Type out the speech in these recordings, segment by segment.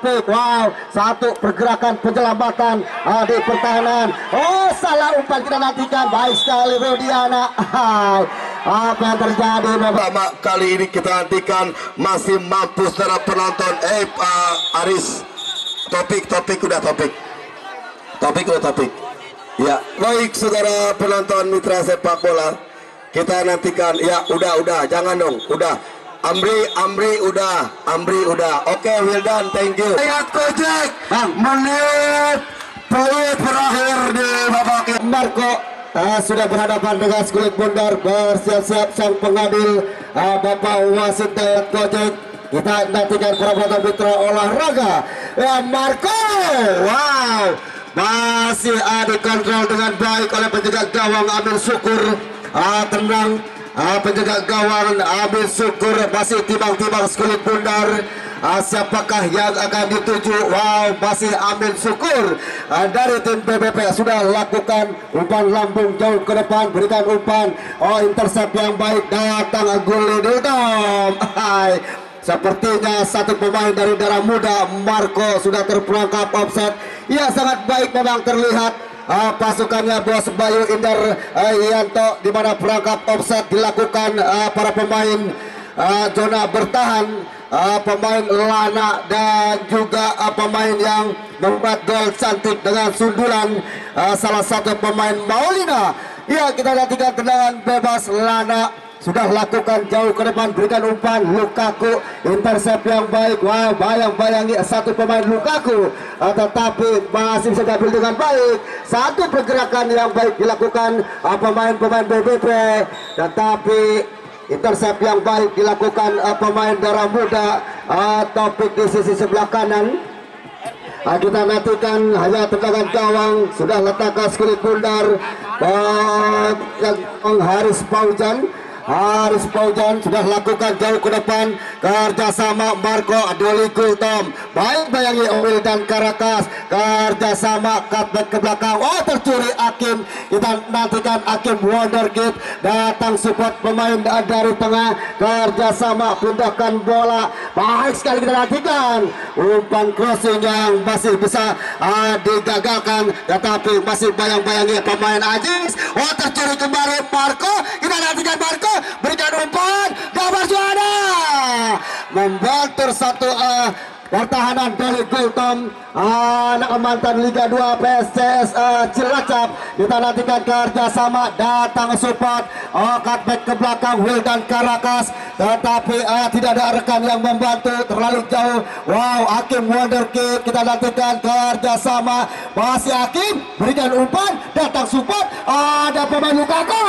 Taufik. Wow, satu pergerakan penyelamatan di pertahanan. Oh, salah umpan kita nantikan. Baik sekali Rodiana. Apa yang terjadi? Pertama kali ini kita nantikan masih mampu secara penonton. Aris, Topik udah Topik. Ya, baik saudara penonton mitra sepak bola, kita nantikan. Ya, udah, jangan dong, udah. Amri udah. Oke, Wildan, thank you. Lihat Kojek, menit peluit berakhir di babak ini. Marco sudah berhadapan dengan Skulit Bundar. Bersiap-siap sang pengadil Bapak wasit Dayat Kojek. Kita nantikan perbuatan mitra olahraga. Marco, wow, masih dikontrol dengan baik oleh penjaga gawang Amir Syukur. Tenang, penjaga gawang Amir Syukur masih timbang-timbang Skulit Bundar. Siapakah yang akan dituju? Wow, masih Amir Syukur dari tim BBP sudah lakukan umpan lambung jauh ke depan, berikan umpan. Oh, intercept yang baik, datang Guli Dildom. Sepertinya satu pemain dari darah muda Marco sudah terperangkap offset. Ya, sangat baik memang terlihat pasukannya Bos Bayu Indar Yanto, di mana perangkap offset dilakukan para pemain zona bertahan, pemain Lana dan juga pemain yang membuat gol cantik dengan sundulan salah satu pemain Maulina. Ya, kita nantikan tendangan bebas. Lana sudah lakukan jauh ke depan, berikan umpan. Lukaku, intercept yang baik. Wow, bayang-bayangi satu pemain Lukaku, tetapi masih bisa diambil dengan baik. Satu pergerakan yang baik dilakukan pemain-pemain BBP, tetapi intercept yang baik dilakukan pemain darah muda Topik di sisi sebelah kanan. Kita nantikan hanya tendangan gawang. Sudah letakkan Skulit Bundar Haris Paujan sudah lakukan jauh ke depan, kerjasama Marco Adoli Gultom. Baik bayangi Omil dan Karakas, kerjasama cutback ke belakang. Oh, tercuri Hakim. Kita nantikan Hakim Wonderkid datang support pemain dari tengah, kerjasama pindahkan bola. Baik sekali kita nantikan umpan crossing yang masih bisa digagalkan, tetapi masih bayang-bayangi pemain Ajis. Oh, tercuri kembali Marco. Kita nantikan Marco berikan umpan, Gabar Juanda membantu satu pertahanan dari Gultom, anak mantan Liga 2 PSCS Cilacap. Kita nantikan kerjasama, datang support, cutback ke belakang Wildan Karakas, tetapi tidak ada rekan yang membantu, terlalu jauh. Wow, Hakim Wonderkid. Kita nantikan kerjasama, masih Hakim berikan umpan, datang support, ada pemain Lukaku.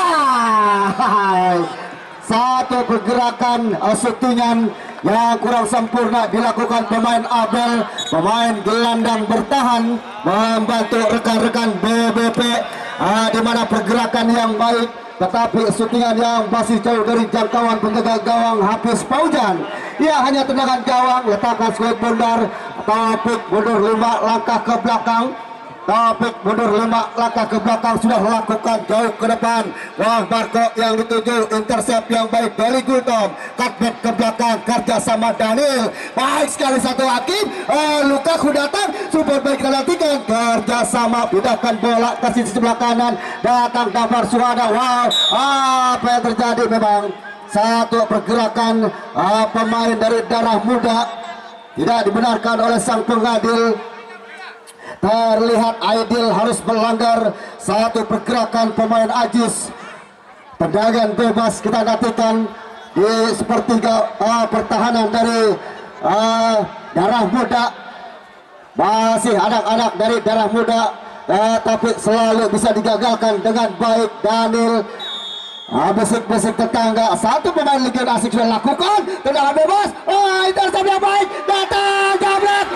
Satu pergerakan shootingan yang kurang sempurna dilakukan pemain Abel, pemain gelandang bertahan membantu rekan-rekan BBP, di mana pergerakan yang baik, tetapi shootingan yang masih jauh dari jangkauan penjaga gawang Hafiz Paujan. Ya, hanya tendangan gawang, letakkan Skulit Bundar. Topik mundur 5 langkah ke belakang. Topik mundur 5 langkah ke belakang, sudah lakukan jauh ke depan. Wah, Marco yang dituju, intercept yang baik dari Gultom, cutback ke belakang, kerjasama Daniel. Baik sekali satu Hakim. Lukaku datang, super baik kita nantikan, kerjasama pindahkan bola ke sisi sebelah kanan, datang Gabar Suhada. Wow, apa yang terjadi? Memang satu pergerakan pemain dari darah muda tidak dibenarkan oleh sang pengadil. Terlihat Aidil harus melanggar satu pergerakan pemain Ajis. Tendangan bebas kita nantikan di sepertiga pertahanan dari darah muda. Masih anak-anak dari darah muda, tapi selalu bisa digagalkan dengan baik. Daniel besik-besik tetangga, satu pemain Liga asik sudah lakukan tendangan bebas. Intercept yang baik, datang jabret.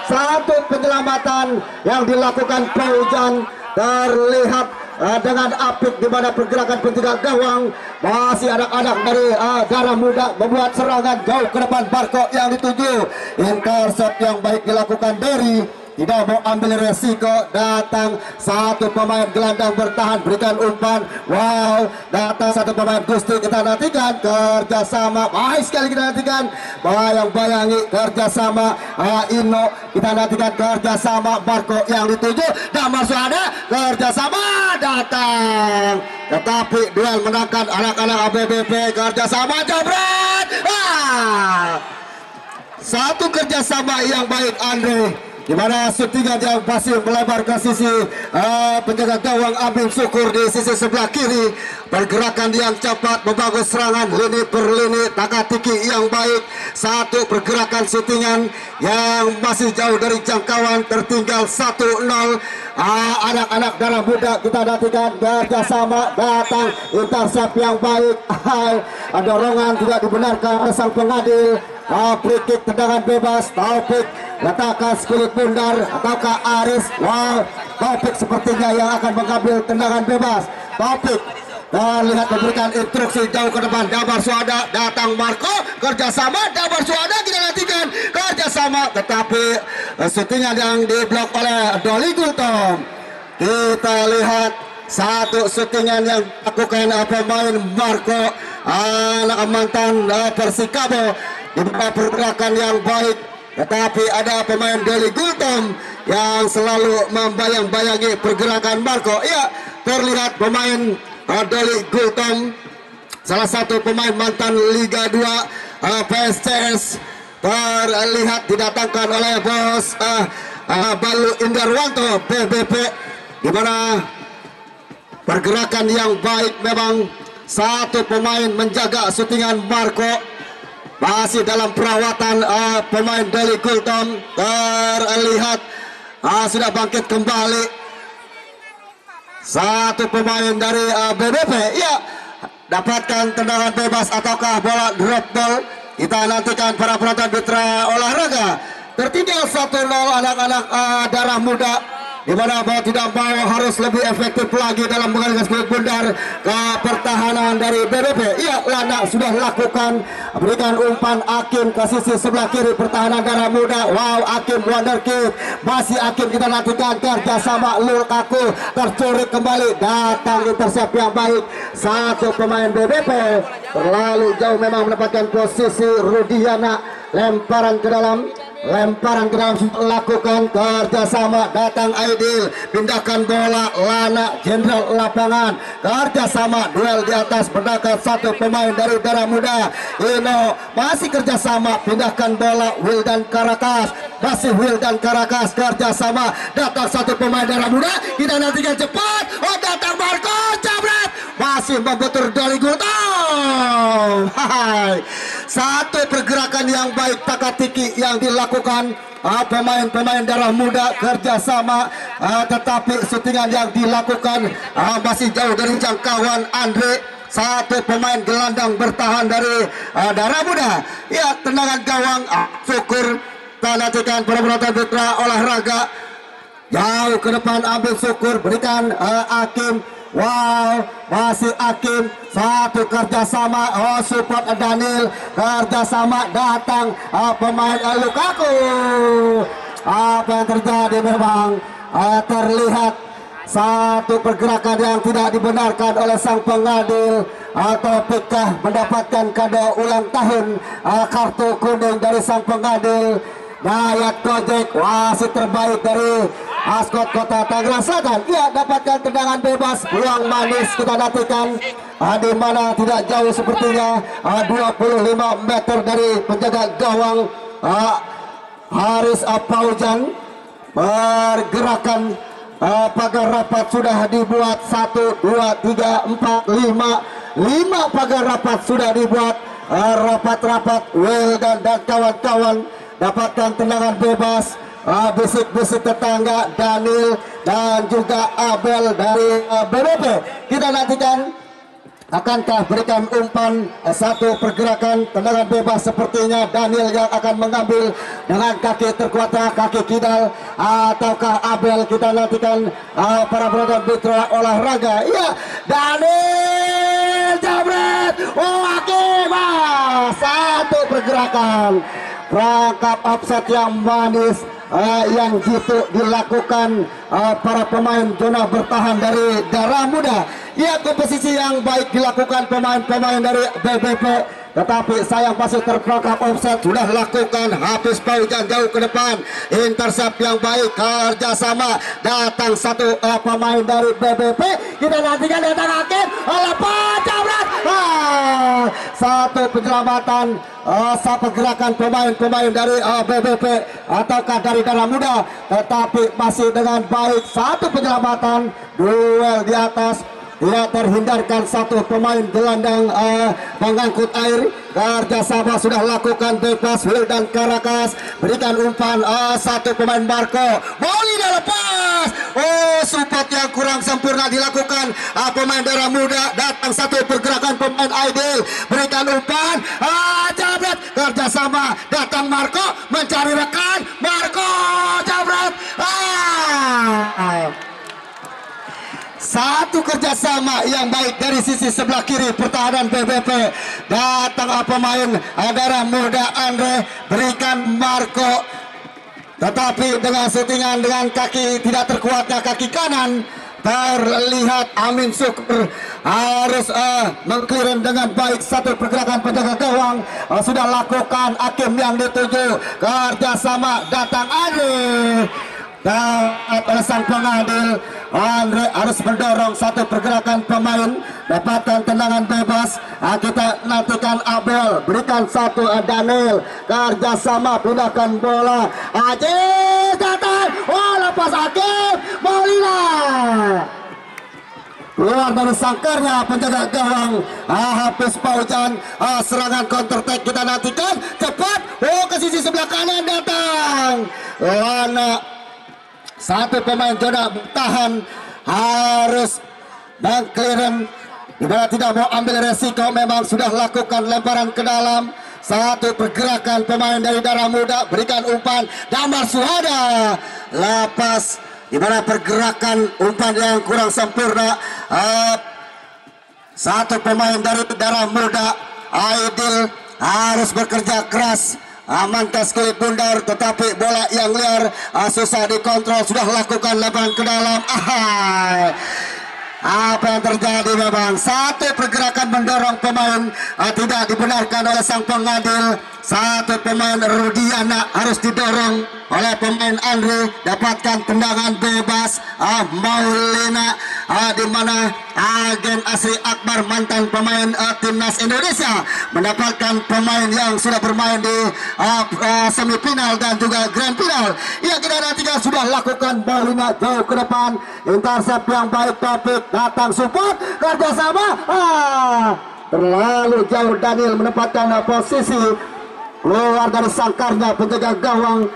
Satu penyelamatan yang dilakukan Paujan terlihat dengan apik, di mana pergerakan penjaga gawang masih anak-anak dari darah muda membuat serangan jauh ke depan. Marco yang dituju, intercept yang baik dilakukan dari tidak mau ambil resiko. Datang satu pemain gelandang bertahan, berikan umpan. Wow, datang satu pemain Gusti, kita nantikan kerjasama. Baik sekali kita nantikan, bayang-bayangi kerjasama. Ino, kita nantikan kerjasama. Marco yang dituju, Damar Suhada, kerjasama datang. Tetapi duel menangkan anak-anak ABBP, kerjasama jabret. Satu kerjasama yang baik Andre, di mana syutingan yang masih melebar ke sisi penjaga gawang Amin Syukur di sisi sebelah kiri. Pergerakan yang cepat, membangun serangan lini per lini, taka-tiki yang baik. Satu pergerakan syutingan yang masih jauh dari jangkauan, tertinggal 1-0. Anak-anak darah muda kita nantikan kerjasama, datang intercept yang baik. Dorongan tidak dibenarkan oleh sang pengadil. Free kick, tendangan bebas. Taufik letakkan kulit bundar ataukah Aris. Wow, Taufik sepertinya yang akan mengambil tendangan bebas. Taufik lihat memberikan instruksi jauh ke depan. Damar Suhada, datang Marco, kerjasama. Damar Suhada kita nantikan kerjasama, tetapi syutingan yang diblok oleh Doli Gultom. Kita lihat satu syutingan yang dilakukan pemain Marco, anak mantan Persikabo, di pergerakan yang baik, tetapi ada pemain Doli Gultom yang selalu membayang-bayangi pergerakan Marco. Ya, terlihat pemain Doli Gultom, salah satu pemain mantan Liga 2 PSCS, terlihat didatangkan oleh bos Balu Indarwanto BBP, di mana pergerakan yang baik. Memang satu pemain menjaga syutingan Marco. Masih dalam perawatan pemain Doli Gultom, terlihat sudah bangkit kembali. Satu pemain dari BBP, ya, dapatkan tendangan bebas ataukah bola drop ball. Kita nantikan para penonton Mitra Olahraga. Tertinggal 1-0 anak-anak darah muda, di mana mau tidak mau harus lebih efektif lagi dalam mengalihkan kulit bundar ke pertahanan dari BBP. Iya, Lana sudah lakukan, berikan umpan Akim ke sisi sebelah kiri pertahanan darah muda. Wow, Akim wonder kick, masih Akim kita nantikan kerjasama. Lukaku tercuri kembali, datang intercept yang baik. Satu pemain BBP terlalu jauh memang mendapatkan posisi. Rudiana lemparan ke dalam, lakukan kerjasama. Datang Aidil, pindahkan bola. Lana jenderal lapangan, kerjasama, duel di atas, menangkap satu pemain dari darah muda. Ino masih kerjasama, pindahkan bola. Wildan Karakas, masih Wildan Karakas, kerjasama. Datang satu pemain darah muda, kita nantikan cepat. Oh, datang Marco, jabret, masih membentur dari Gultom. Satu pergerakan yang baik, taka-tiki yang dilakukan pemain-pemain darah muda, kerjasama, tetapi syutingan yang dilakukan masih jauh dari jangkauan Andre. Satu pemain gelandang bertahan dari darah muda. Ya, tendangan gawang Syukur. Kita nantikan para penonton Mitra Olahraga. Jauh ke depan ambil Syukur, berikan Akim. Wow, masih Akim. Satu kerjasama, support Daniel, kerjasama. Datang pemain Lukaku. Apa yang terjadi memang terlihat satu pergerakan yang tidak dibenarkan oleh sang pengadil. Topikah mendapatkan kado ulang tahun, kartu kuning dari sang pengadil. Dayat Kojek, wasit terbaik dari Askot Kota Tangerang Selatan. Ya, dapatkan tendangan bebas, peluang manis kita nantikan, di mana tidak jauh sepertinya, 25 meter dari penjaga gawang Haris Paujan. Pergerakan pagar rapat sudah dibuat, 1, 2, 3, 4, 5 pagar rapat sudah dibuat. Rapat-rapat Wildan dan kawan-kawan dapatkan tendangan bebas. Bisik-bisik tetangga Daniel dan juga Abel dari BBP. Kita nantikan akankah berikan umpan satu pergerakan tendangan bebas. Sepertinya Daniel yang akan mengambil dengan kaki terkuat, kaki kidal, ataukah Abel. Kita nantikan para penonton Mitra Olahraga. Ya, Daniel jabret, satu pergerakan, perangkap offset yang manis. yang gitu dilakukan para pemain zona bertahan dari Darah Muda. Ya, komposisi yang baik dilakukan pemain-pemain dari BBP, tetapi sayang masih terperangkap offset. Sudah lakukan Hafiz Paujan jauh ke depan, intercept yang baik, kerjasama datang satu pemain dari BBP. Kita nantikan datang hakim, lepas jabret, satu penyelamatan, satu gerakan pemain-pemain dari BBP ataukah dari Darah Muda, tetapi masih dengan baik, satu penyelamatan, duel di atas. Tidak terhindarkan satu pemain gelandang pengangkut air. Kerjasama sudah lakukan bebas. Wildan Karakas berikan umpan, satu pemain Marco Maulina lepas. Support yang kurang sempurna dilakukan pemain Darah Muda. Datang satu pergerakan pemain Aidil, berikan umpan, jabret, kerjasama datang Marco mencari rekan, Marco jabret, satu kerjasama yang baik dari sisi sebelah kiri pertahanan BBP. Datang pemain Darah Muda Andre, berikan Marco, tetapi dengan settingan dengan kaki tidak terkuatnya kaki kanan, terlihat Amin Syukur harus mengclear dengan baik. Satu pergerakan penjaga gawang sudah lakukan hakim yang dituju. Kerjasama datang Andre, dan sang pengadil Andre harus mendorong satu pergerakan pemain, dapatkan tendangan bebas. Kita nantikan Abel, berikan satu Daniel, kerjasama pindahkan bola, Aziz datang, lepas hakim Maulina, keluar dari sangkarnya penjaga gawang Hafiz Paujan. Serangan counter attack kita nantikan, cepat, ke sisi sebelah kanan datang Lana. Satu pemain zona bertahan harus mengclear, dimana tidak mau ambil resiko, memang sudah lakukan lemparan ke dalam. Satu pergerakan pemain dari Darah Muda, berikan umpan, Damar Suhada lepas, dimana pergerakan umpan yang kurang sempurna. Satu pemain dari Darah Muda Aidil harus bekerja keras, amankan sekali bundar, tetapi bola yang liar susah dikontrol. Sudah lakukan lemparan ke dalam. Apa yang terjadi? Memang satu pergerakan mendorong pemain tidak dibenarkan oleh sang pengadil. Satu pemain Rudiana harus didorong oleh pemain Andre, dapatkan tendangan bebas. Maulina, di mana agen Asri Akbar, mantan pemain timnas Indonesia, mendapatkan pemain yang sudah bermain di semifinal dan juga grand final. Ya, kita nantikan sudah lakukan Maulina jauh ke depan, intercept yang baik, topik datang support, kerjasama, terlalu jauh Daniel menempatkan posisi, keluar dari sangkarnya penjaga gawang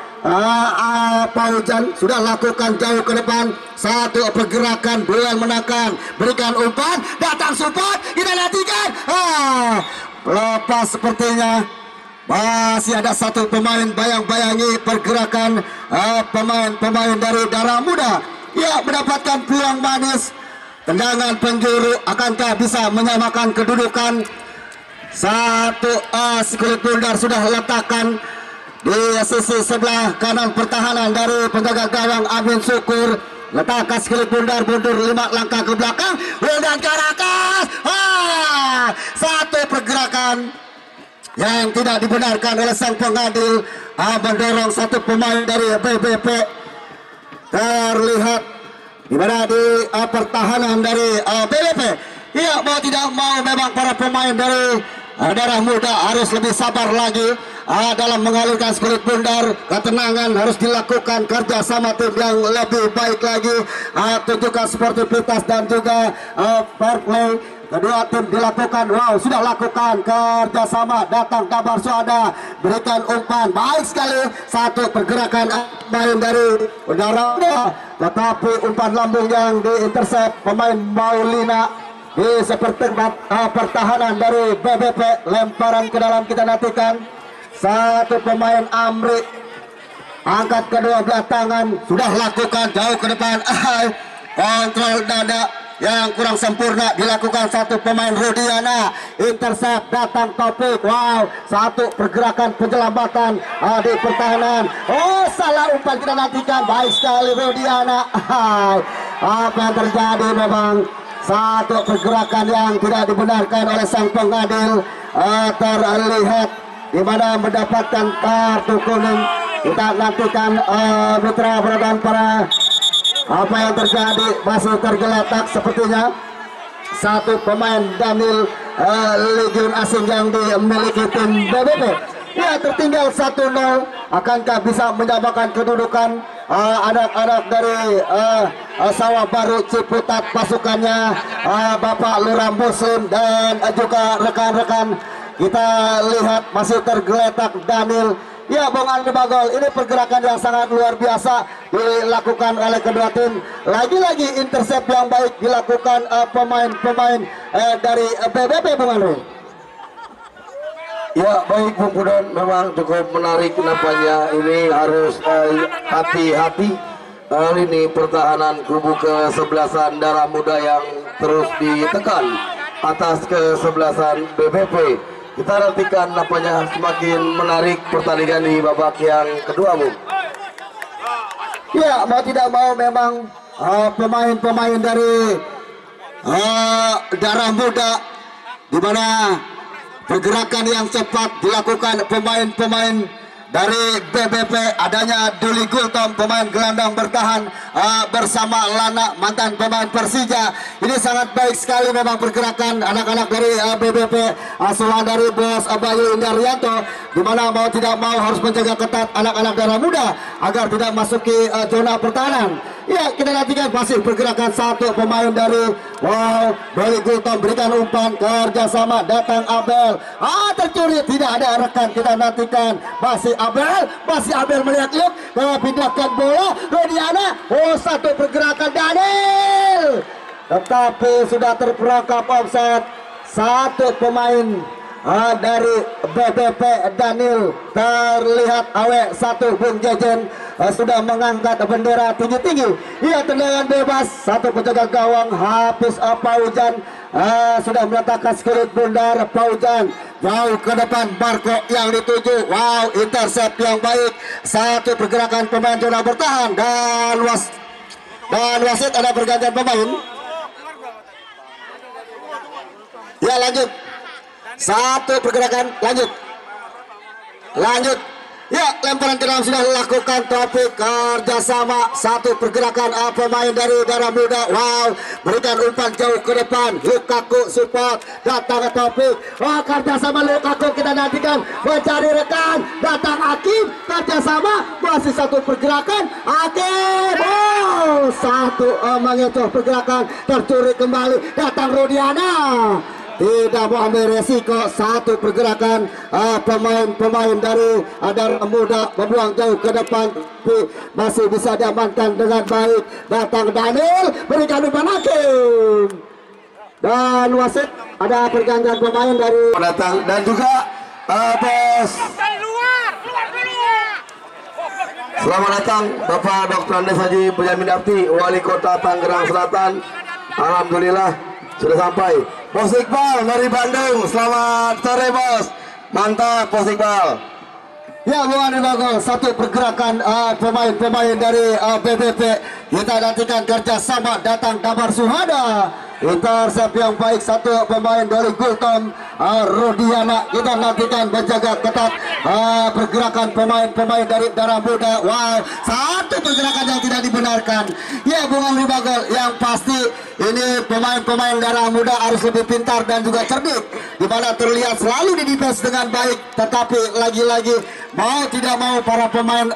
Paujan. Sudah lakukan jauh ke depan, satu pergerakan, duel menekan, berikan umpan, datang support, kita nantikan, lepas sepertinya. Masih ada satu pemain, bayang-bayangi pergerakan pemain-pemain dari Darah Muda. Ya, mendapatkan peluang manis, tendangan penjuru, akankah bisa menyamakan kedudukan? Satu sekulit bundar sudah letakkan di sisi sebelah kanan pertahanan dari penjaga gawang Amin Syukur. Letakkan sekulit bundar, mundur 5 langkah ke belakang, Wildan Karakas. Satu pergerakan yang tidak dibenarkan oleh sang pengadil, mendorong satu pemain dari BBP. Terlihat di mana di pertahanan dari BBP. Ya, mau tidak mau memang para pemain dari Darah Muda harus lebih sabar lagi dalam mengalirkan sekulit bundar. Ketenangan harus dilakukan, kerja sama tim yang lebih baik lagi, tunjukkan sportivitas dan juga fair play. Kedua tim dilakukan, sudah lakukan kerjasama, datang Damar Suhada, berikan umpan, baik sekali, satu pergerakan main dari Darah Muda, tetapi umpan lambung yang diintercept pemain Maulina. Di seperti pertahanan dari BBP, lemparan ke dalam kita nantikan. Satu pemain Amri, angkat kedua belah tangan, sudah lakukan jauh ke depan, kontrol dada, yang kurang sempurna dilakukan satu pemain Rodiana. Intercept datang Taufik. Wow, satu pergerakan penyelamatan di pertahanan. Oh, salah umpan kita nantikan. Baik sekali Rodiana. Apa yang terjadi memang satu pergerakan yang tidak dibenarkan oleh sang pengadil. Terlihat di mana mendapatkan kartu kuning. Kita nantikan mitra berdan para. Apa yang terjadi, masih tergeletak sepertinya satu pemain Daniel Legion asing yang dimiliki tim BBP. Ya, tertinggal 1-0. Akankah bisa menyamakan kedudukan anak-anak dari Sawah Baru Ciputat, pasukannya Bapak Lurah Muslim dan juga rekan-rekan. Kita lihat masih tergeletak Daniel. Ya, Bung Andri Bagol, ini pergerakan yang sangat luar biasa dilakukan oleh kedua tim. Lagi-lagi intercept yang baik dilakukan pemain-pemain dari BBP, Bung Andri. Ya, baik Bung Pudan, memang cukup menarik nampaknya. Ini harus hati-hati. Ini pertahanan kubu kesebelasan Darah Muda yang terus ditekan atas kesebelasan BBP. Kita nantikan nampaknya semakin menarik pertandingan di babak yang kedua, Bu. Ya, mau tidak mau memang pemain-pemain dari Darah Muda, di mana pergerakan yang cepat dilakukan pemain-pemain dari BBP. Adanya Duli Gultom, pemain gelandang bertahan bersama Lana, mantan pemain Persija. Ini sangat baik sekali memang pergerakan anak-anak dari BBP, asuhan dari Bos Bayu Indaryanto, di mana mau tidak mau harus menjaga ketat anak-anak Darah Muda agar tidak masuki zona pertahanan. Ya, kita nantikan masih pergerakan satu pemain dari Duli Gultom, berikan umpan kerjasama, datang Abel. Tercuri, tidak ada rekan. Kita nantikan masih Abel melihat Yuk, pindahkan bola Rodiana. Satu pergerakan Daniel, tetapi sudah terperangkap offset. Satu pemain dari BBP Daniel, terlihat satu Bung Jejen sudah mengangkat bendera tinggi-tinggi. Ia tendangan bebas, satu penjaga gawang Hafiz Paujan sudah meletakkan skurit bundar. Paujan jauh ke depan, Barco yang dituju. Wow, intercept yang baik, satu pergerakan pemain zona bertahan dan wasit ada pergantian pemain. Ya, lanjut. Satu pergerakan, lanjut. Ya, lemparan ke dalam sudah dilakukan Taufik, kerjasama, satu pergerakan pemain dari Darah Muda. Wow, berikan umpan jauh ke depan, Lukaku support, datang Taufik. Kerjasama Lukaku, kita nantikan mencari rekan, datang Hakim, kerjasama, masih satu pergerakan Hakim. Satu mengecoh pergerakan, tercuri kembali, datang Rodiana. Tidak mau ambil resiko, satu pergerakan pemain-pemain dari Darah Muda membuang jauh ke depan, masih bisa diamankan dengan baik. Datang Daniel, berikan umpan Hakim dan wasit ada pergantian pemain dari Datang dan juga Bos. Selamat datang Bapak Dr. Andes Haji Benyamin Dapti, Wali Kota Tangerang Selatan. Alhamdulillah sudah sampai. Bos Iqbal dari Bandung, selamat sore Bos. Mantap Bos Iqbal. Ya, Bung Andri Bagol, satu pergerakan pemain-pemain dari BBP. Kita nantikan kerjasama, datang Damar Suhada. Intercept yang baik, satu pemain dari Gultom Rodiana. Kita nantikan menjaga ketat pergerakan pemain-pemain dari Darah Muda. Wow, satu pergerakan yang tidak dibenarkan. Ya, Bung Andri Bagol, yang pasti ini pemain-pemain Darah Muda harus lebih pintar dan juga cerdik, di mana terlihat selalu di defense dengan baik. Tetapi lagi-lagi mau tidak mau para pemain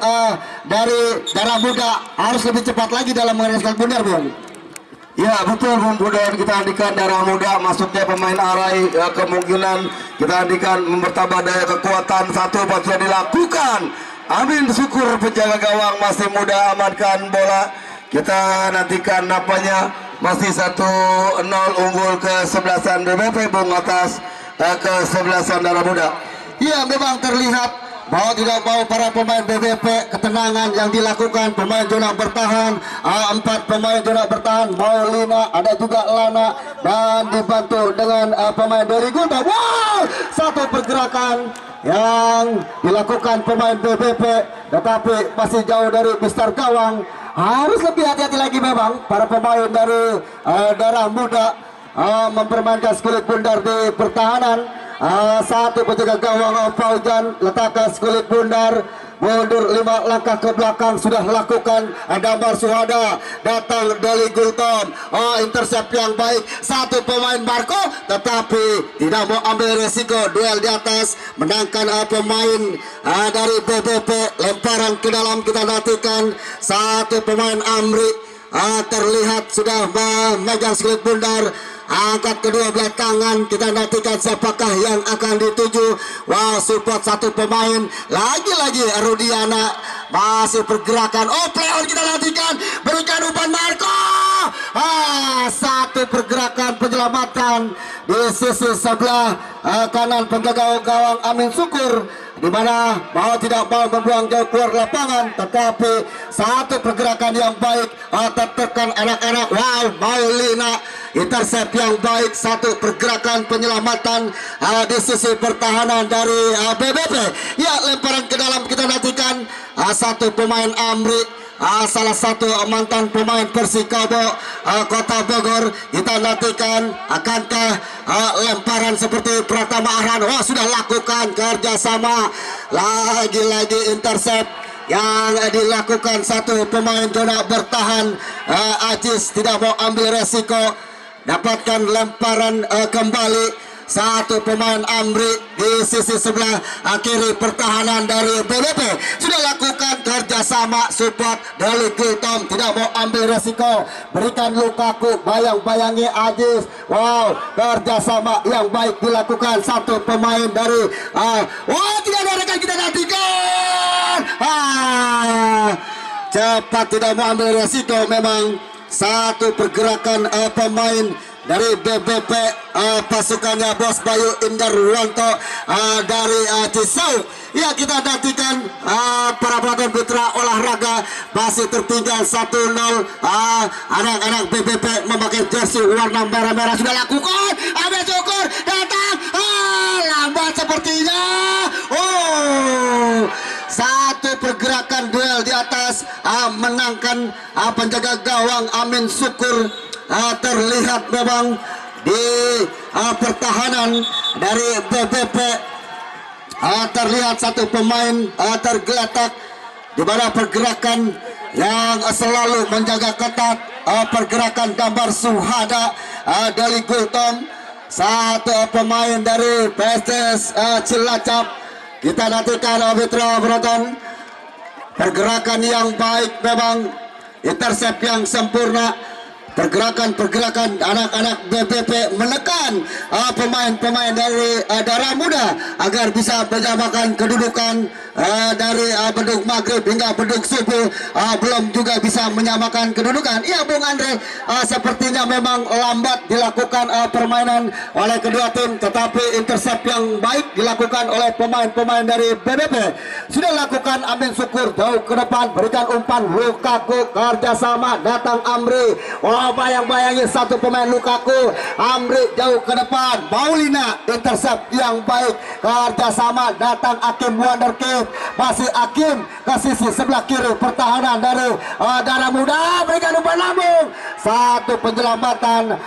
dari Darah Muda harus lebih cepat lagi dalam mengereskan bundar, Bung. Ya betul Bung Pudan, kita andikan Darah Muda masuknya pemain arai, kemungkinan kita andikan mempertambah daya kekuatan. Satu sudah dilakukan, amin, syukur penjaga gawang masih muda amankan bola. Kita nantikan nampaknya masih 1-0 unggul kesebelasan BBP Bung atas kesebelasan Darah Muda. Ya, memang terlihat Mau tidak mau para pemain BBP ketenangan yang dilakukan pemain zona bertahan, 4 pemain zona bertahan, Maulina, ada juga Lana dan dibantu dengan pemain dari Gulta. Wow, satu pergerakan yang dilakukan pemain BBP tetapi masih jauh dari besar gawang. Harus lebih hati-hati lagi memang para pemain dari darah muda mempermainkan kulit bundar di pertahanan. Satu penjaga gawang Faujan letakkan kulit bundar, mundur 5 langkah ke belakang, sudah lakukan Damar Suhada, datang dari Gultom, intercept yang baik, satu pemain Marco tetapi tidak mau ambil resiko, duel di atas menangkan pemain dari BBP, lemparan ke dalam, kita nantikan satu pemain Amri terlihat sudah memegang kulit bundar, angkat kedua belah tangan, kita nantikan siapakah yang akan dituju. Wow, support satu pemain lagi-lagi Rudiana, masih pergerakan, play on kita nantikan, berikan umpan Marco, satu pergerakan penyelamatan di sisi sebelah kanan penjaga gawang Amin Syukur, di mana mau tidak mau membuang jauh keluar lapangan, tetapi satu pergerakan yang baik tertekan anak-anak. Wow, Maulina intercept yang baik, satu pergerakan penyelamatan di sisi pertahanan dari BBP. Ya, lemparan ke dalam, kita nantikan satu pemain Amri, salah satu mantan pemain Persikabo Kota Bogor, kita nantikan akankah lemparan seperti Pratama Arhan. Wah, sudah lakukan kerjasama, lagi-lagi intercept yang dilakukan satu pemain zona bertahan. Ajis tidak mau ambil resiko, dapatkan lemparan kembali, satu pemain Amri di sisi sebelah kiri pertahanan dari BBP sudah lakukan kerjasama, support dari Gultom, tidak mau ambil resiko, berikan Lukaku, bayang-bayangi Ajis. Wow, kerjasama yang baik dilakukan satu pemain dari tidak ada rekan, kita nantikan cepat, tidak mau ambil resiko, memang satu pergerakan pemain dari BBP, pasukannya Bos Bayu Indarwanto dari Cisau. Ya, kita nantikan para pelakon putra olahraga masih tertinggal 1-0. Anak-anak BBP memakai jersey warna merah-merah sudah lakukan. Amin Syukur datang, lambat sepertinya. Satu pergerakan duel di atas, menangkan penjaga gawang Amin Syukur. Terlihat memang di pertahanan dari BBP terlihat satu pemain tergeletak, di mana pergerakan yang selalu menjaga ketat pergerakan Damar Suhada dari Gultom, satu pemain dari PSS Cilacap. Kita nantikan mitra penonton, pergerakan yang baik memang, intercept yang sempurna, pergerakan anak-anak BBP menekan pemain-pemain dari darah muda agar bisa menyamakan kedudukan dari Bedug Maghrib hingga Bedug Subuh, belum juga bisa menyamakan kedudukan. Ya, Bung Andre, sepertinya memang lambat dilakukan permainan oleh kedua tim, tetapi intercept yang baik dilakukan oleh pemain-pemain dari BBP. Sudah lakukan Amin Syukur jauh ke depan, berikan umpan Lukaku, kerjasama, datang Amri. Bayang-bayangi satu pemain Lukaku, Amri jauh ke depan, Maulina intercept yang baik, kerjasama, datang Akim Wonderkid, masih Akim ke sisi sebelah kiri pertahanan dari darah muda, berikan umpan lambung, satu penyelamatan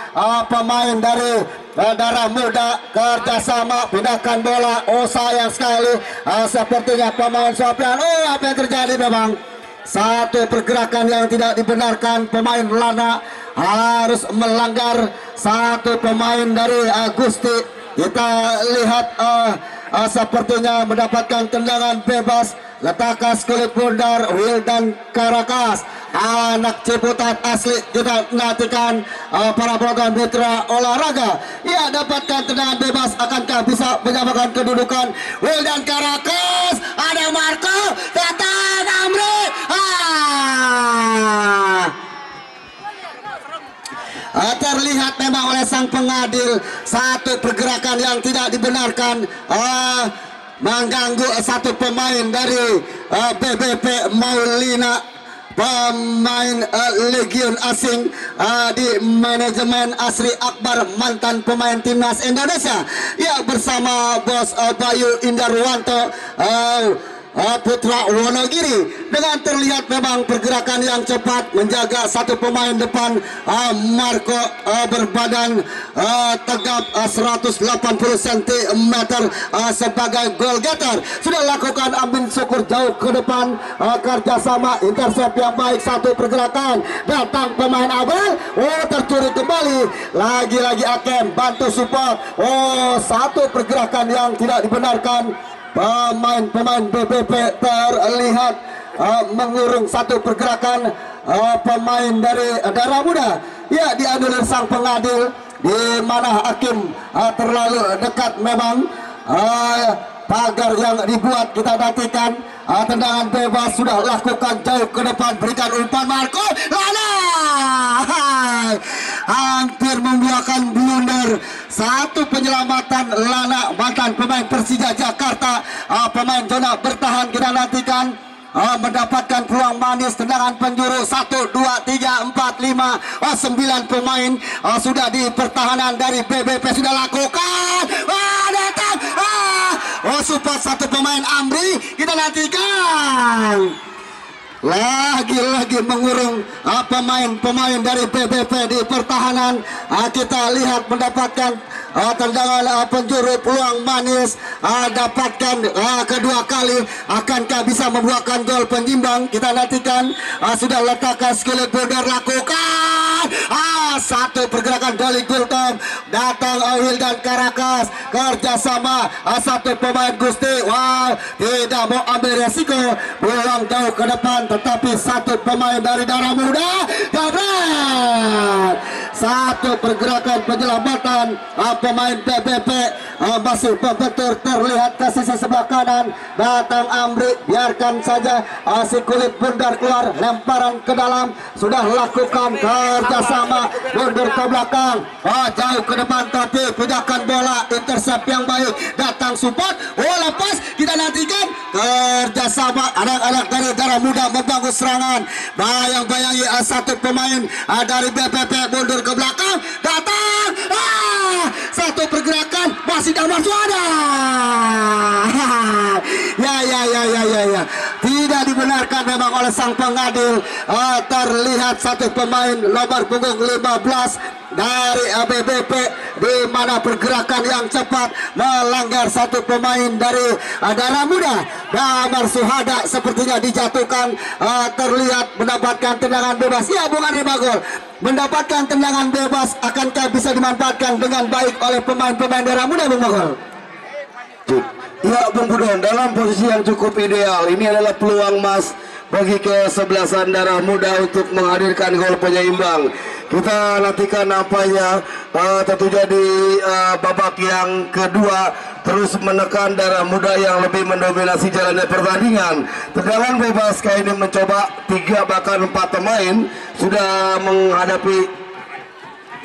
pemain dari darah muda, kerjasama, pindahkan bola. Sayang sekali, sepertinya pemain Sofian, apa yang terjadi memang satu pergerakan yang tidak dibenarkan, pemain Lana harus melanggar, satu pemain dari Agusti kita lihat sepertinya mendapatkan tendangan bebas, letakkan kulit bundar Wildan Karakas, anak Ciputat asli. Kita nantikan para penonton mitra olahraga, ya, dapatkan tendangan bebas, akankah bisa menyamakan kedudukan? Wildan Karakas, ada Marco, datang Amri, terlihat memang oleh sang pengadil satu pergerakan yang tidak dibenarkan. mengganggu satu pemain dari BBP Maulina, pemain Legion asing di manajemen Asri Akbar, mantan pemain timnas Indonesia. Ya, bersama bos Bayu Indarwanto Putra Wonogiri, dengan terlihat memang pergerakan yang cepat menjaga satu pemain depan Marco berbadan tegap 180 cm sebagai goal getter. Sudah lakukan ambil syukur jauh ke depan, kerjasama intercept yang baik, satu pergerakan datang pemain Abel, tercuri kembali, lagi-lagi Akem bantu support, satu pergerakan yang tidak dibenarkan. Pemain BBP terlihat mengurung satu pergerakan pemain dari Darah Muda. Ya, dianulir sang pengadil, di mana hakim terlalu dekat memang. Pagar yang dibuat kita nantikan. Tendangan bebas sudah lakukan jauh ke depan, berikan umpan Marco Lana, hampir membuahkan blunder. Satu penyelamatan Lana, mantan pemain Persija Jakarta, pemain zona bertahan kita nantikan. Mendapatkan peluang manis, tendangan penjuru 1, 2, 3, 4, 5, 9 pemain sudah di pertahanan dari BBP sudah lakukan. Datang support satu pemain Amri, kita nantikan. Lagi-lagi mengurung pemain dari BBP di pertahanan. Kita lihat mendapatkan tendangan penjuru, peluang manis, dapatkan kedua kali. Akankah bisa membuahkan gol penyimbang? Kita nantikan. Sudah letakkan skill border, lakukan satu pergerakan dari Gultom, datang Wildan Karakas, kerjasama satu pemain Gusti. Tidak mau ambil resiko, peluang jauh ke depan, tetapi satu pemain dari Darah Muda jabret. Satu pergerakan penyelamatan pemain BBP masih membentur, terlihat ke sisi sebelah kanan, datang Amri, biarkan saja si kulit bundar keluar, lemparan ke dalam, sudah lakukan kerjasama, mundur ke belakang, jauh ke depan, tapi pijakan bola, intercept yang baik, datang support, lepas, kita nantikan kerjasama anak-anak dari Darah Muda membangun serangan, bayang-bayangi satu pemain dari BBP mundur ke belakang, datang, satu pergerakan masih dalam suara. Ya, tidak dibenarkan memang oleh sang pengadil. Terlihat satu pemain nomor punggung 15 dari BBP, di mana pergerakan yang cepat melanggar satu pemain dari Darah Muda. Damar Suhada sepertinya dijatuhkan, terlihat mendapatkan tendangan bebas. Ya, Bung Andri Bagol mendapatkan tendangan bebas, akankah bisa dimanfaatkan dengan baik oleh pemain-pemain Darah Muda, Bung Bagol? Ya, Bung Budon, dalam posisi yang cukup ideal. Ini adalah peluang emas bagi kesebelasan Darah Muda untuk menghadirkan gol penyeimbang. Kita nantikan nampaknya tentunya di babak yang kedua terus menekan Darah Muda yang lebih mendominasi jalannya pertandingan. Tendangan bebas kali ini mencoba 3 bahkan 4 pemain sudah menghadapi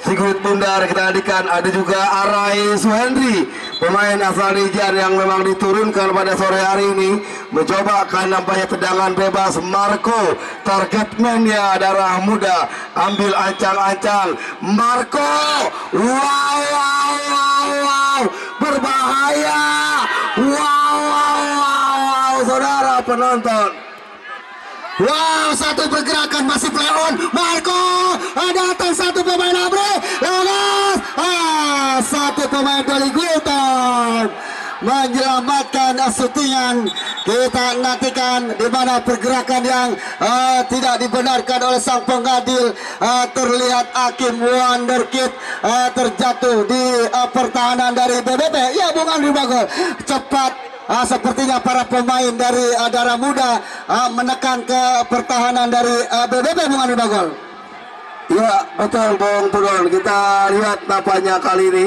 Sigurd Bundar. Kita hadirkan ada juga Arai Suhendri, pemain asal Nijar yang memang diturunkan pada sore hari ini, mencoba akan nampaknya tendangan bebas. Marco, target man ya Darah Muda, ambil ancang-ancang Marco, wow, berbahaya, wow, saudara penonton. Wow, satu pergerakan masih play on. Marco, datang satu pemain Abre, lolos. Satu pemain dari Gultom menyelamatkan syutingan. Kita nantikan di mana pergerakan yang tidak dibenarkan oleh sang pengadil. Terlihat Hakim Wonderkid terjatuh di pertahanan dari BBP. Ya, Bung Andri Bagol, cepat. Sepertinya para pemain dari Darah Muda menekan ke pertahanan dari BBP, Bung Andri Bagol. Ya, betul Bung Budon. Kita lihat nampaknya kali ini,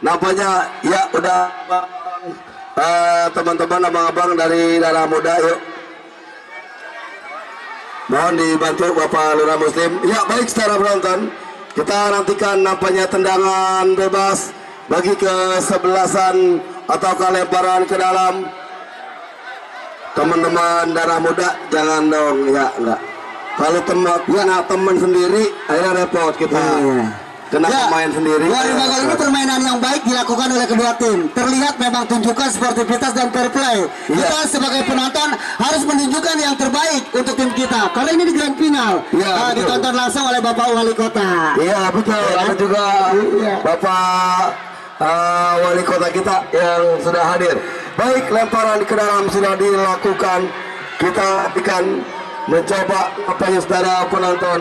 nampaknya ya udah teman-teman abang-abang dari Darah Muda, yuk mohon dibantu Bapak Lurah Muslim. Ya, baik secara penonton, kita nantikan nampaknya tendangan bebas bagi kesebelasan atau kelebaran ke dalam teman-teman darah muda jangan dong ya enggak. Kalau teman sendiri akhirnya repot kita. Kena pemain sendiri. Ini permainan yang baik dilakukan oleh kedua tim. Terlihat memang tunjukkan sportivitas dan fair play. Kita sebagai penonton harus menunjukkan yang terbaik untuk tim kita. Karena ini di grand final. Ditonton langsung oleh Bapak Wali Kota. Iya betul. Ada juga Bapak Wali Kota kita yang sudah hadir. Baik, lemparan ke dalam sudah dilakukan. Kita akan mencoba apa yang saudara penonton.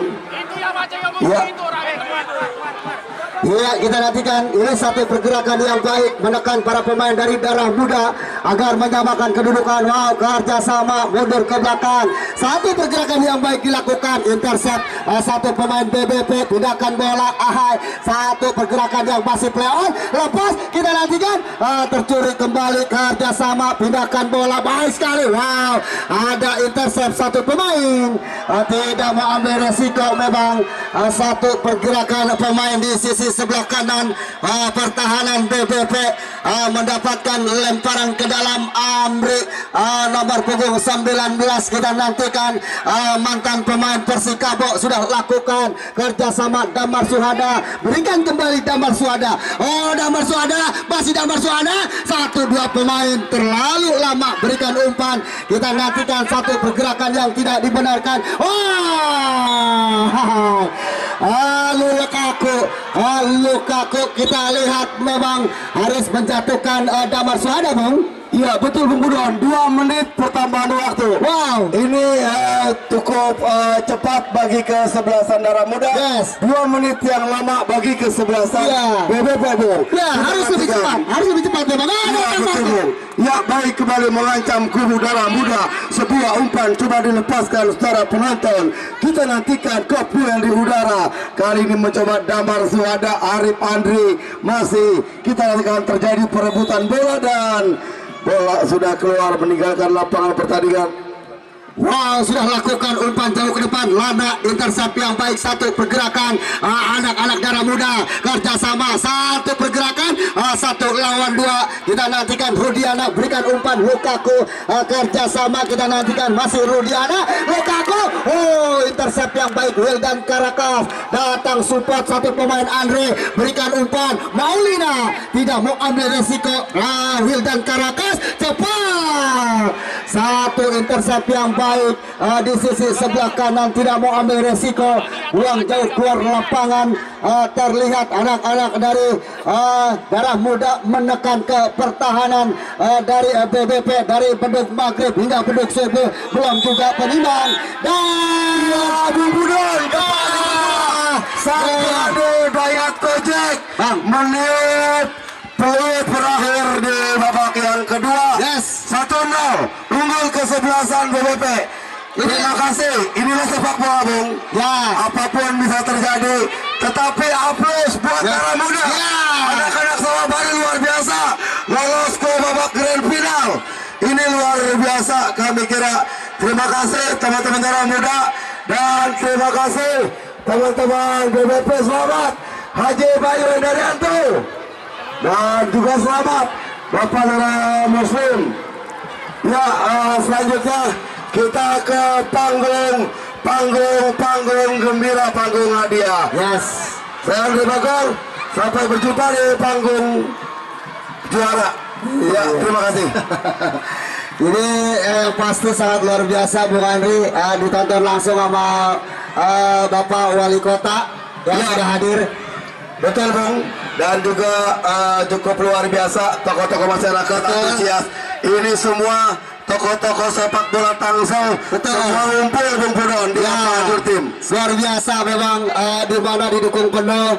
Ya. Iya, kita nantikan ini satu pergerakan yang baik menekan para pemain dari darah muda agar menyamakan kedudukan. Wow, kerjasama mundur ke belakang. Satu pergerakan yang baik dilakukan, intercept satu pemain BBP, pindahkan bola ahai. Satu pergerakan yang masih play on, lepas kita nantikan tercuri kembali, kerjasama pindahkan bola baik sekali. Wow, ada intercept satu pemain, tidak mau ambil resiko. Memang satu pergerakan pemain di sisi sebelah kanan pertahanan BBP mendapatkan lemparan ke dalam Amri nomor punggung 19. Kita nantikan mantan pemain Persikabo sudah lakukan kerjasama Damar Suhada, berikan kembali Damar Suhada. Oh, Damar Suhada, masih Damar Suhada, satu dua pemain terlalu lama berikan umpan. Kita nantikan satu pergerakan yang tidak dibenarkan. Lukaku kita lihat memang harus menjatuhkan Damar Suhada, Bung. Iya betul Bung Budon, 2 menit pertambahan waktu. Wow, ini cukup cepat bagi kesebelasan darah muda. Yes. 2 menit yang lama bagi kesebelasan BBP, Bung. Ya, harus lebih cepat, memang. Ya, betul, Bung. Ya, baik, kembali mengancam kubu darah muda. Sebuah umpan coba dilepaskan secara penonton. Kita nantikan kopi yang di udara. Kali ini mencoba Damar Suhada, Arif Andri. Masih kita nantikan terjadi perebutan bola dan bola sudah keluar meninggalkan lapangan pertandingan. Wow, sudah lakukan umpan jauh ke depan. Lana intercept yang baik, satu pergerakan anak-anak darah muda kerjasama, satu pergerakan 1 lawan 2. Kita nantikan Rudiana berikan umpan, Lukaku kerjasama, kita nantikan masih Rudiana, Lukaku. Oh, intercept yang baik, Wildan Karakas datang support satu pemain Andre, berikan umpan, Maulina tidak mau ambil resiko. Wildan Karakas cepat, satu intercept yang baik di sisi sebelah kanan, tidak mau ambil resiko, buang jauh keluar lapangan. Terlihat anak-anak dari darah muda menekan ke pertahanan dari BBP, dari Bedug Maghrib hingga Bedug Subuh, belum juga penimbang dan Abu Budon Sangkade Dayat Kojek menit peluit berakhir di babak yang kedua. 1-0 unggul kesebelasan BBP. Terima kasih. Inilah sepak bola, Bung. Apapun bisa terjadi, tetapi aplaus buat darah muda. Anak-anak Surabaya luar biasa, lolos ke babak grand final. Ini luar biasa. Kami kira terima kasih teman-teman darah muda dan terima kasih teman-teman BBP. Selamat Haji Bayu Daryanto dan juga selamat Bapak Darah Muslim. Ya, selanjutnya kita ke panggung gembira, panggung hadiah. Saya Andri Bagor, sampai berjumpa di panggung juara. Ya, terima kasih. Ini pasti sangat luar biasa, Bung Andri. Ditonton langsung sama Bapak Wali Kota yang sudah hadir. Betul, Bung. Dan juga cukup luar biasa tokoh-tokoh masyarakat antusias. Ini semua tokoh-tokoh sepak bola Tangsel. Semua ngumpul, Bung Budon, di tim. Luar biasa memang, di mana didukung penuh